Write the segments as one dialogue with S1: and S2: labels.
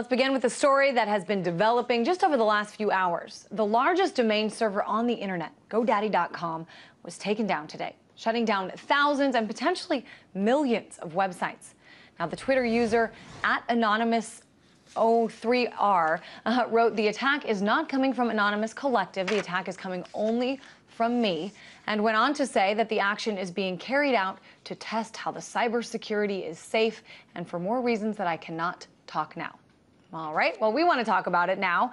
S1: Let's begin with a story that has been developing just over the last few hours. The largest domain server on the internet, GODADDY.com, was taken down today, shutting down thousands and potentially millions of websites. Now, the Twitter user @anonymous03R wrote, "The attack is not coming from Anonymous Collective. The attack is coming only from me," and went on to say that the action is being carried out to test how the cybersecurity is safe and for more reasons that I cannot talk now. All right, well, we want to talk about it now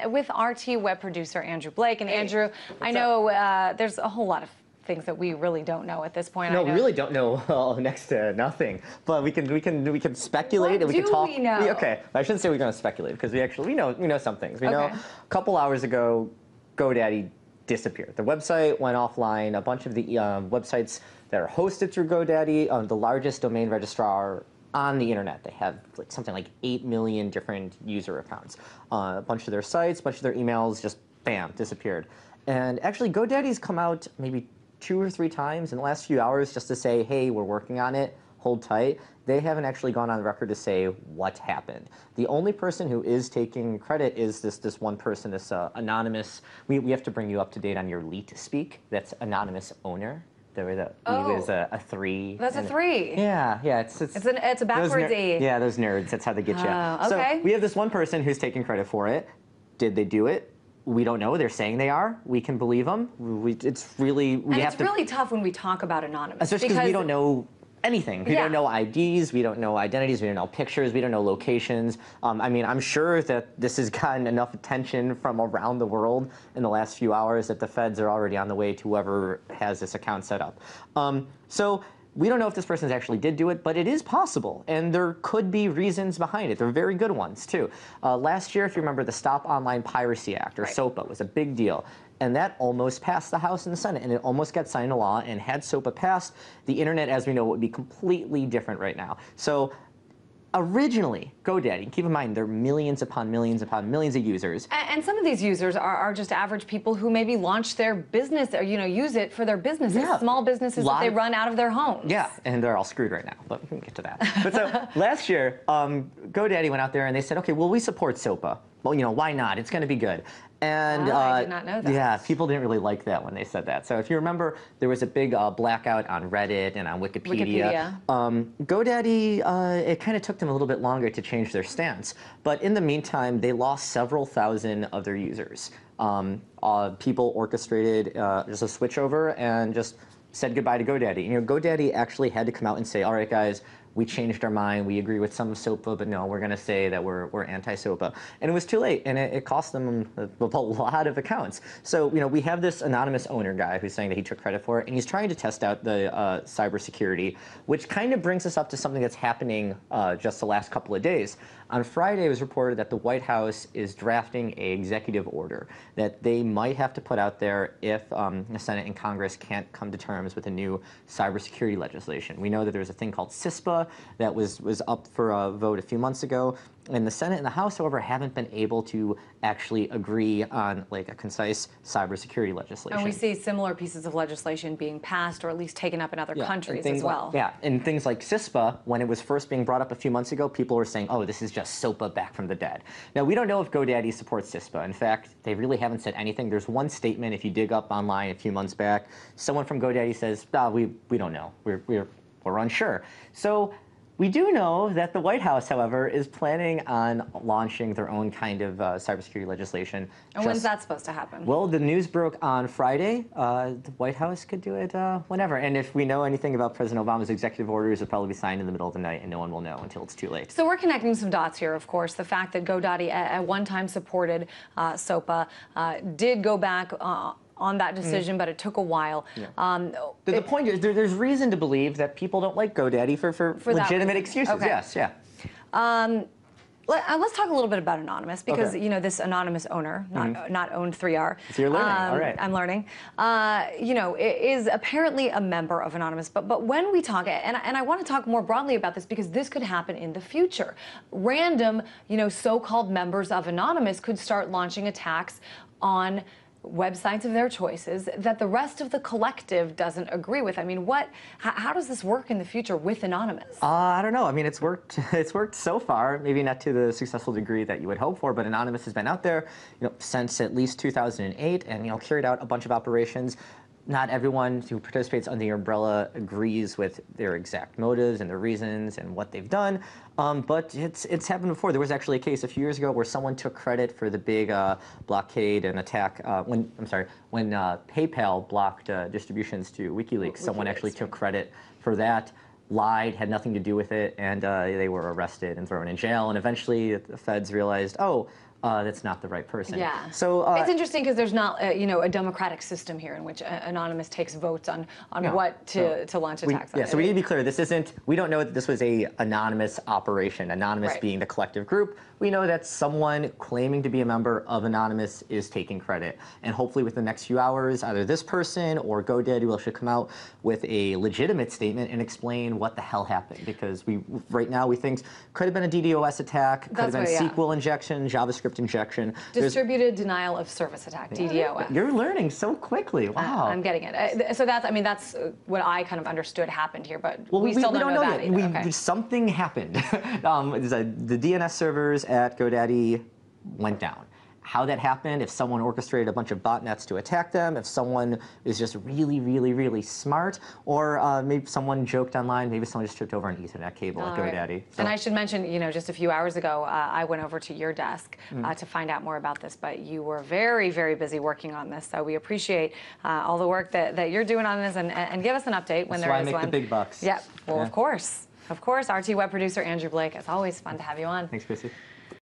S1: with RT web producer Andrew Blake. And Andrew, I know there's a whole lot of things that we really don't know at this point.
S2: No, we really don't know next to nothing. But we can speculate and we can talk.
S1: We know?
S2: Okay, I shouldn't say we're going to speculate because we know some things. We know a couple hours ago, GoDaddy disappeared. The website went offline. A bunch of the websites that are hosted through GoDaddy, the largest domain registrar on the internet. They have something like 8 million different user accounts. A bunch of their sites, a bunch of their emails just, bam, disappeared. And actually, GoDaddy's come out maybe 2 or 3 times in the last few hours just to say, hey, we're working on it, hold tight. They haven't actually gone on the record to say what happened. The only person who is taking credit is this one person, this anonymous, we have to bring you up to date on your leet speak. That's anonymous owner. He was a 3.
S1: That's a 3.
S2: Yeah. It's
S1: a backwards E.
S2: Yeah, those nerds. That's how they get you.
S1: Okay.
S2: So we have this one person who's taking credit for it. Did they do it? We don't know. They're saying they are. We can believe them. It's really
S1: tough when we talk about Anonymous,
S2: especially because we don't know anything. We don't know IDs, we don't know identities, we don't know pictures, we don't know locations. I mean, I'm sure that this has gotten enough attention from around the world in the last few hours that the feds are already on the way to whoever has this account set up. So we don't know if this person actually did do it, but it is possible, and there could be reasons behind it. They're very good ones, too. Last year, if you remember, the Stop Online Piracy Act, or SOPA, was a big deal. And that almost passed the House and the Senate, and it almost got signed into law. And had SOPA passed, the internet, as we know, would be completely different right now. So originally, GoDaddy, keep in mind, there are millions upon millions upon millions of users.
S1: And some of these users are just average people who maybe launch their business or, use it for their businesses, small businesses that they run out of their homes.
S2: Yeah, and they're all screwed right now, but we can get to that. But so last year, GoDaddy went out there and they said, okay, well, we support SOPA. Well, why not? It's going to be good. And
S1: I did not know that.
S2: Yeah, people didn't really like that when they said that. So if you remember, there was a big blackout on Reddit and on Wikipedia. GoDaddy, it kind of took them a little bit longer to change their stance. But in the meantime, they lost several thousand of their users. People orchestrated just a switchover and just said goodbye to GoDaddy. GoDaddy actually had to come out and say, all right, guys, we changed our mind. We agree with some of SOPA, but no, we're going to say that we're anti-SOPA. And it was too late, and it cost them a lot of accounts. So, we have this anonymous owner guy who's saying that he took credit for it, and he's trying to test out the cybersecurity, which kind of brings us up to something that's happening just the last couple of days. On Friday, it was reported that the White House is drafting an executive order that they might have to put out there if the Senate and Congress can't come to terms with a new cybersecurity legislation. We know that there's a thing called CISPA that was up for a vote a few months ago. And the Senate and the House, however, haven't been able to actually agree on a concise cybersecurity legislation.
S1: And we see similar pieces of legislation being passed or at least taken up in other countries as well.
S2: And things like CISPA, when it was first being brought up a few months ago, people were saying, oh, this is just SOPA back from the dead. Now, we don't know if GoDaddy supports CISPA. In fact, they really haven't said anything. There's one statement, if you dig up online a few months back, someone from GoDaddy says, we don't know. We're unsure. So we do know that the White House, however, is planning on launching their own kind of cybersecurity legislation.
S1: And when's that supposed to happen?
S2: Well, the news broke on Friday. The White House could do it whenever. And if we know anything about President Obama's executive orders, it'll probably be signed in the middle of the night, and no one will know until it's too late.
S1: So we're connecting some dots here, of course. The fact that GoDaddy at one time supported SOPA did go back on that decision, but it took a while.
S2: The point is, there's reason to believe that people don't like GoDaddy for legitimate excuses.
S1: Okay.
S2: Yes, yeah.
S1: Let's talk a little bit about Anonymous, because this anonymous owner, not owned 3R.
S2: So you're learning, all right.
S1: I'm learning. Is apparently a member of Anonymous. But when we talk, and I want to talk more broadly about this because this could happen in the future. Random, so-called members of Anonymous could start launching attacks on websites of their choices that the rest of the collective doesn't agree with. I mean, how does this work in the future with Anonymous?
S2: I don't know. I mean, it's worked so far, maybe not to the successful degree that you would hope for, but Anonymous has been out there, since at least 2008 and, carried out a bunch of operations. Not everyone who participates under the umbrella agrees with their exact motives and their reasons and what they've done, but it's happened before. There was actually a case a few years ago where someone took credit for the big blockade and attack when PayPal blocked distributions to WikiLeaks. Someone actually took credit for that, lied, had nothing to do with it, and they were arrested and thrown in jail. And eventually, the feds realized, oh, that's not the right person.
S1: Yeah.
S2: So
S1: it's interesting because there's not a democratic system here in which Anonymous takes votes on what to launch attacks on.
S2: Yeah. So we need to be clear. This isn't. We don't know that this was a anonymous operation. Anonymous being the collective group. We know that someone claiming to be a member of Anonymous is taking credit, and hopefully within the next few hours, either this person or GoDaddy will should come out with a legitimate statement and explain what the hell happened. Because right now we think could have been a DDoS attack, could have been SQL injection, JavaScript injection.
S1: Distributed denial of service attack, DDoS.
S2: You're learning so quickly. Wow.
S1: I'm getting it. So that's what I kind of understood happened here, but we still don't know that either.
S2: Something happened. The DNS servers at GoDaddy went down. How that happened, if someone orchestrated a bunch of botnets to attack them, if someone is just really, really, really smart, or maybe someone joked online, maybe someone just tripped over an Ethernet cable at GoDaddy. So.
S1: And I should mention, just a few hours ago, I went over to your desk to find out more about this, but you were very, very busy working on this, so we appreciate all the work that you're doing on this, and give us an update when there is one.
S2: That's why I make the big bucks.
S1: Yep. Well, of course. Of course, RT Web producer Andrew Blake. It's always fun to have you on.
S2: Thanks, Chrissy.